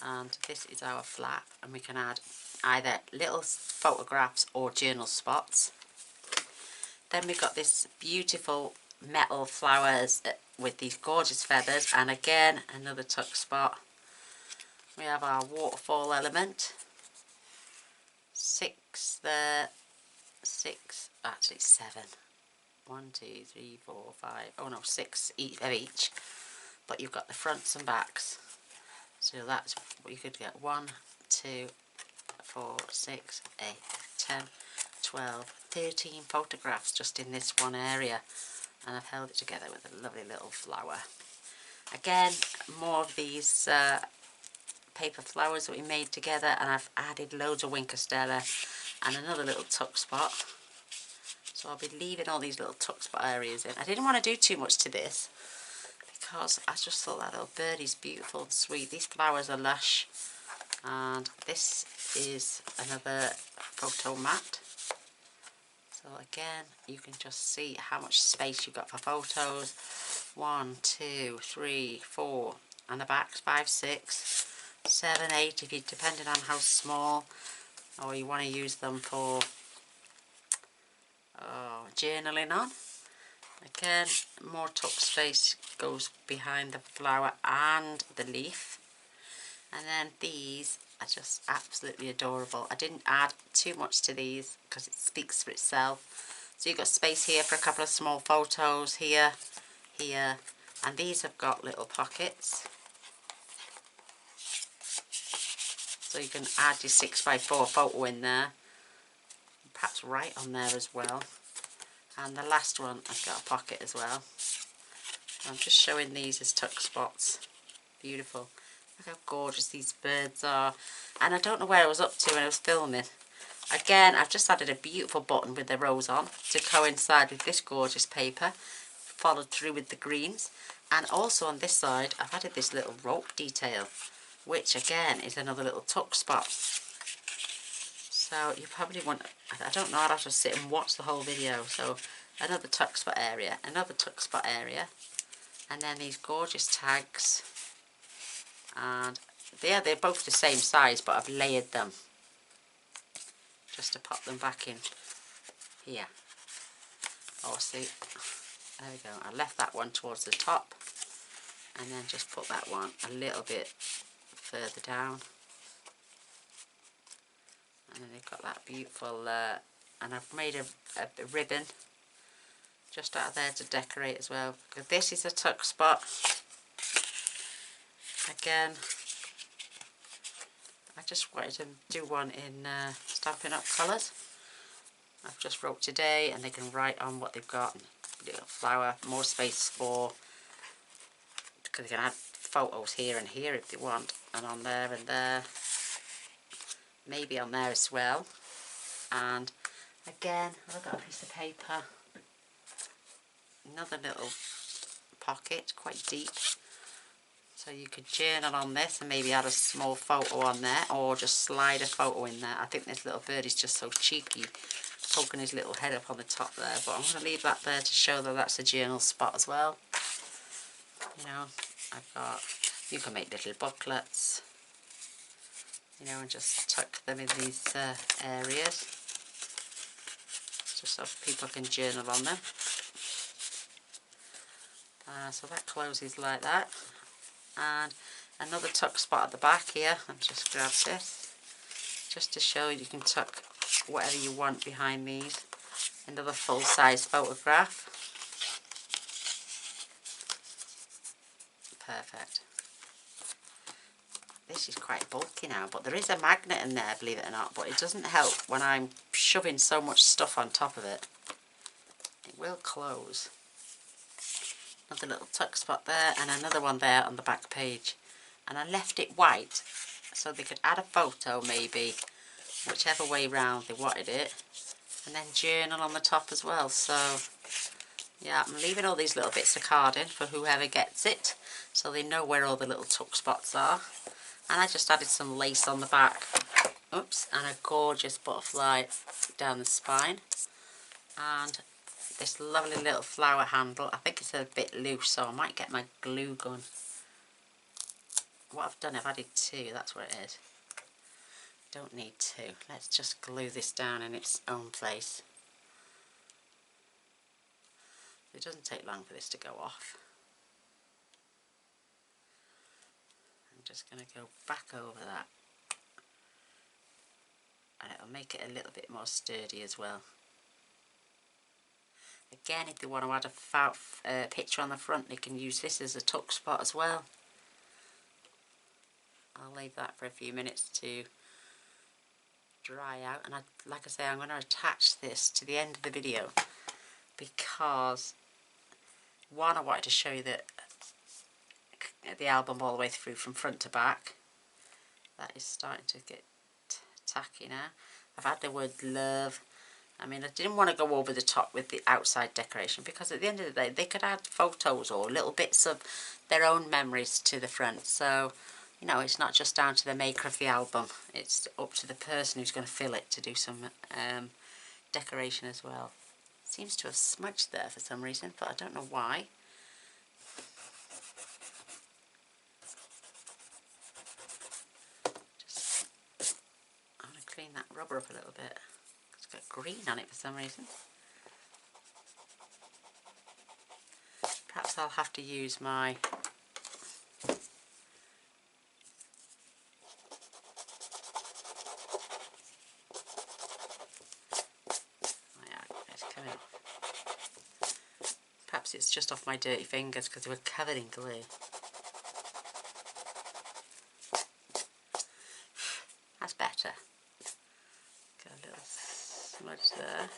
And this is our flap, and we can add either little photographs or journal spots. Then we've got this beautiful metal flowers with these gorgeous feathers, and again another tuck spot. We have our waterfall element, 6 there, 6, actually 7, 1, 2, 3, 4, 5, oh no, 6 of each, but you've got the fronts and backs, so that's what you could get. 1, 2, 4, 6, 8, 10, 12, 13 photographs just in this one area, and I've held it together with a lovely little flower. Again, more of these paper flowers that we made together, and I've added loads of Winker Stella. and another little tuck spot. So I'll be leaving all these little tuck spot areas in. I didn't want to do too much to this because I just thought that little birdie's beautiful and sweet. These flowers are lush, and this is another photo mat. So again, you can just see how much space you've got for photos. 1, 2, 3, 4, and the back's 5, 6, 7, 8, if you depending on how small or you want to use them for journaling on. Again, more tuck space goes behind the flower and the leaf. And then these are just absolutely adorable. I didn't add too much to these because it speaks for itself. So you've got space here for a couple of small photos, here, here, and these have got little pockets. So you can add your 6x4 photo in there, perhaps right on there as well. And the last one has got a pocket as well. I'm just showing these as tuck spots. Beautiful. Look how gorgeous these birds are. And I don't know where I was up to when I was filming. Again, I've just added a beautiful button with the rose on to coincide with this gorgeous paper, followed through with the greens. And also on this side, I've added this little rope detail, which again is another little tuck spot. So you probably want, I don't know, I'd have to sit and watch the whole video. So another tuck spot area, another tuck spot area, and then these gorgeous tags. And they're both the same size, but I've layered them just to pop them back in here. Oh, see, there we go. I left that one towards the top, and then just put that one a little bit further down. And then they've got that beautiful, and I've made a ribbon just out of there to decorate as well. Because this is a tuck spot. Again, I just wanted to do one in Stampin' Up colours. I've just wrote today, and they can write on what they've got. Little flower, more space for, because they can add photos here and here if they want, and on there and there. Maybe on there as well. And again, I've got a piece of paper, another little pocket, quite deep, so you could journal on this and maybe add a small photo on there, or just slide a photo in there. I think this little bird is just so cheeky, poking his little head up on the top there, but I'm going to leave that there to show that that's a journal spot as well. You know, I've got, you can make little booklets, you know, and just tuck them in these areas, just so people can journal on them. So that closes like that. And another tuck spot at the back here. I've just grabbed this, just to show you can tuck whatever you want behind these. Another full-size photograph. Perfect. This is quite bulky now, but there is a magnet in there, believe it or not, but it doesn't help when I'm shoving so much stuff on top of it. It will close. Another little tuck spot there, and another one there on the back page. And I left it white so they could add a photo, maybe, whichever way round they wanted it, and then journal on the top as well. So yeah, I'm leaving all these little bits of card in for whoever gets it, so they know where all the little tuck spots are. And I just added some lace on the back, oops, and a gorgeous butterfly down the spine, and this lovely little flower handle. I think it's a bit loose, so I might get my glue gun. What I've done, I've added 2, that's what it is. Don't need 2. Let's just glue this down in its own place. It doesn't take long for this to go off. I'm just going to go back over that, and it'll make it a little bit more sturdy as well. Again, if they want to add a picture on the front, they can use this as a tuck spot as well. I'll leave that for a few minutes to dry out, and like I say, I'm going to attach this to the end of the video, because one, I wanted to show you the album all the way through from front to back. That is starting to get tacky now. I've had the word love. I mean, I didn't want to go over the top with the outside decoration because at the end of the day, they could add photos or little bits of their own memories to the front. So, you know, it's not just down to the maker of the album. It's up to the person who's going to fill it to do some decoration as well. Seems to have smudged there for some reason, but I don't know why. I'm going to clean that rubber up a little bit. It's got green on it for some reason. Perhaps I'll have to use my it's coming off. Perhaps it's just off my dirty fingers because they were covered in glue. That's better. Got a little smudge there.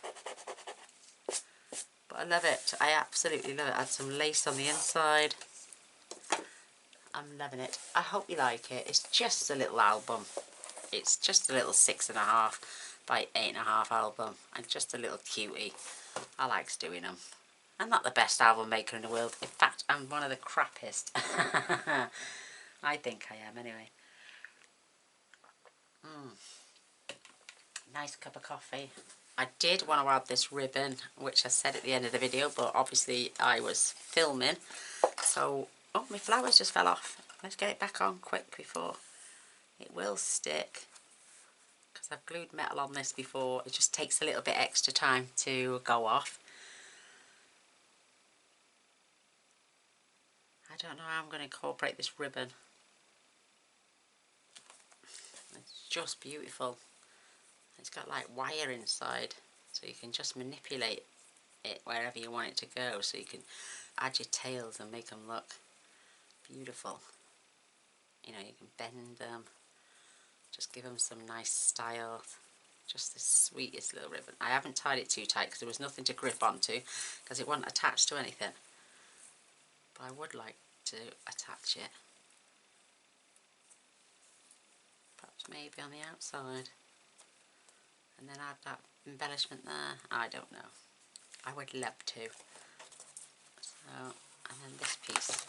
But I love it. I absolutely love it. Add some lace on the inside. I'm loving it. I hope you like it. It's just a little album. It's just a little 6.5 by 8.5 album. And just a little cutie. I likes doing them. I'm not the best album maker in the world. In fact, I'm one of the crappiest. I think I am anyway. Nice cup of coffee. I did want to add this ribbon, which I said at the end of the video, but obviously I was filming. So, oh, my flowers just fell off. Let's get it back on quick before it will stick. Because I've glued metal on this before. It just takes a little bit extra time to go off. I don't know how I'm going to incorporate this ribbon. It's just beautiful. It's got like wire inside, so you can just manipulate it wherever you want it to go, so you can add your tails and make them look beautiful. You know, you can bend them, just give them some nice style. Just the sweetest little ribbon. I haven't tied it too tight because there was nothing to grip onto because it wasn't attached to anything, but I would like to attach it, perhaps maybe on the outside. And then add that embellishment there. I don't know. I would love to. So, and then this piece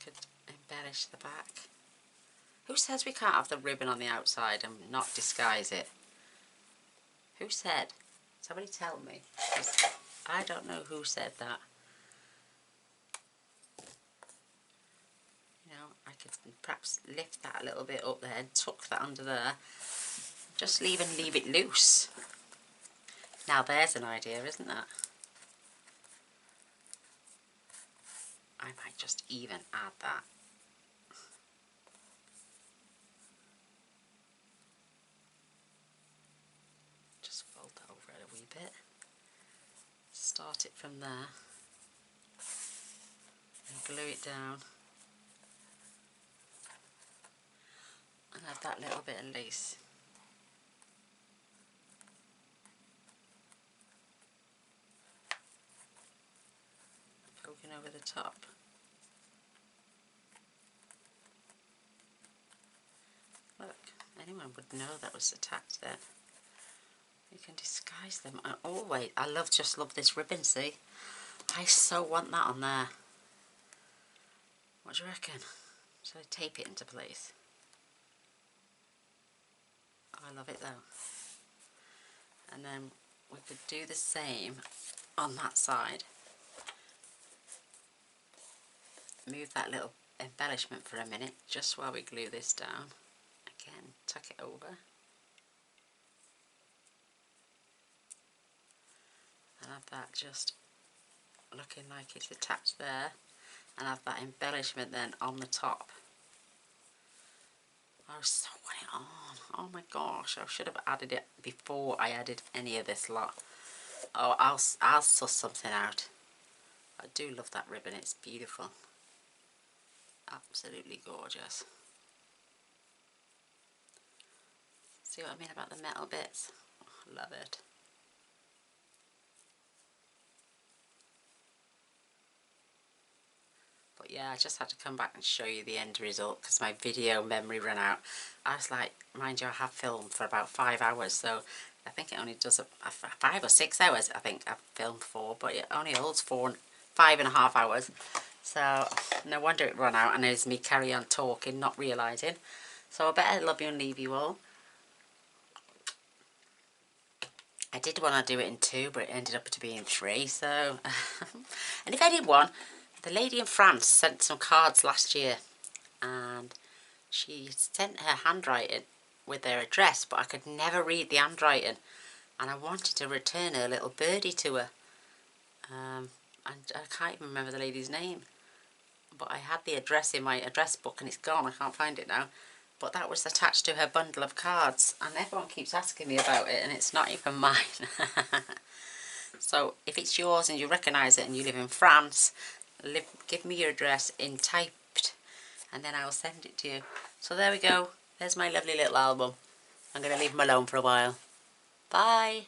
could embellish the back. Who says we can't have the ribbon on the outside and not disguise it? Who said? Somebody tell me. I don't know who said that. You know, I could perhaps lift that a little bit up there and tuck that under there. Just leave it loose. Now there's an idea, isn't that? I might just even add that. Just fold that over it a wee bit. Start it from there. And glue it down. And add that little bit of lace. Poking over the top. Look, anyone would know that was attached then. You can disguise them. I just love this ribbon, see? I so want that on there. What do you reckon? Shall I tape it into place? I love it though. And then we could do the same on that side. Move that little embellishment for a minute just while we glue this down. Again, tuck it over. And have that just looking like it's attached there. And have that embellishment then on the top. I so want it on. Oh my gosh, I should have added it before I added any of this lot. Oh, I'll suss something out. I do love that ribbon, it's beautiful. Absolutely gorgeous. See what I mean about the metal bits? Oh, I love it. But But yeah, I just had to come back and show you the end result because my video memory ran out. I was like, mind you, I have filmed for about 5 hours, so I think it only does 5 or 6 hours. I think I've filmed for, but it only holds 5.5 hours. So no wonder it ran out, and there's me carry on talking, not realising. So I better love you and leave you all. I did want to do it in 2, but it ended up to be in 3, so... And if anyone, the lady in France sent some cards last year, and she sent her handwriting with their address, but I could never read the handwriting, and I wanted to return her little birdie to her. And I can't even remember the lady's name, but I had the address in my address book, and it's gone. I can't find it now. But that was attached to her bundle of cards, and everyone keeps asking me about it, and it's not even mine. So if it's yours and you recognise it and you live in France, give me your address in typed, and then I'll send it to you. So there we go. There's my lovely little album. I'm going to leave them alone for a while. Bye.